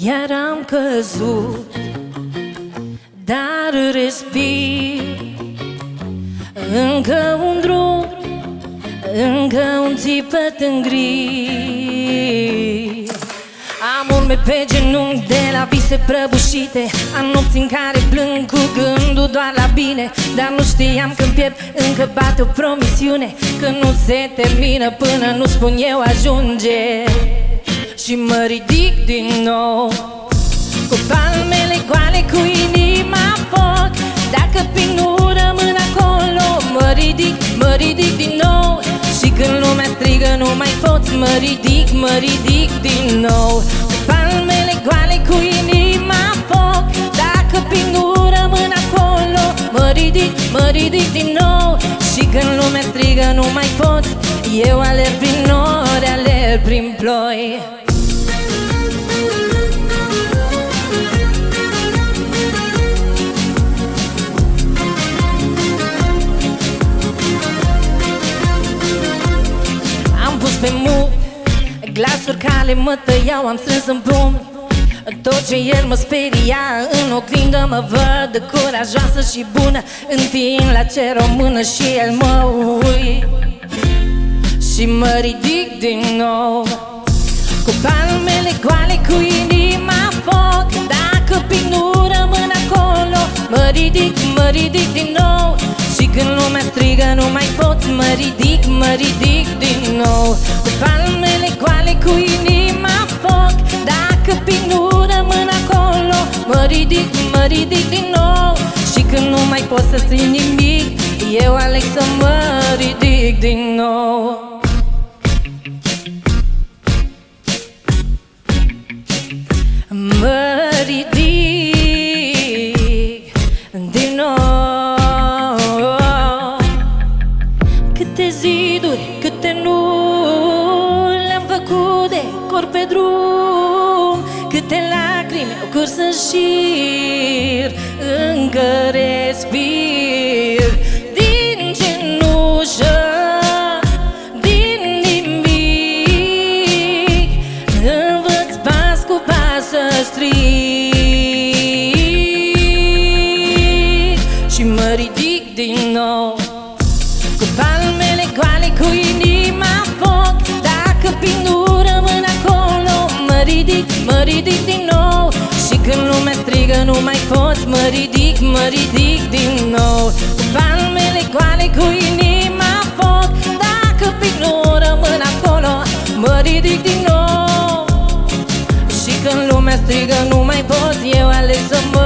Iar am căzut, dar respir. Încă un drum, încă un țipăt în gri. Am urme pe genunchi de la vise prăbușite. Am nopți în care plâng cu gândul doar la bine. Dar nu știam când piept, încă bate o promisiune, că nu se termină până nu spun eu ajunge. Și mă ridic din nou, cu palmele goale, cu inima în foc. Dacă pic nu rămân acolo, mă ridic din nou. Și când lumea strigă nu mai pot, mă ridic din nou. Cu palmele goale, cu inima în foc. Dacă pic nu rămân acolo, mă ridic din nou. Și când lumea strigă nu mai pot, eu alerg prin nori, alerg prin ploi. Pe mult, glasuri care mă tăiau, am strâns în pumn tot ce el mă speria. În oglindă mă văd curajoasă și bună, întind la cer o mână și el mă uit. Și mă ridic din nou, cu palmele goale, cu inima în foc. Dacă pic nu rămân acolo, mă ridic din nou. Și când lumea strigă nu mai pot, mă ridic din nou. Cu palmele goale, cu inima în foc. Dacă pic nu rămân acolo, mă ridic din nou. Și când nu mai pot să strig nimic, eu aleg să mă ridic din nou. Mă ridic din nou. Câte ziduri, câte nu le-am făcut de cor pe drum. Câte lacrimi au curs în șir, încă respir. Din cenușă, din nimic, învăț pas cu pas să strig. Și mă ridic din nou, cu palmele goale, cu inima în foc. Dacă pic nu rămân acolo, mă ridic din nou. Și când lumea strigă nu mai pot, mă ridic din nou. Cu palmele goale, cu inima în foc. Dacă pic nu rămân acolo, mă ridic din nou. Și când lumea strigă nu mai pot, eu aleg să mă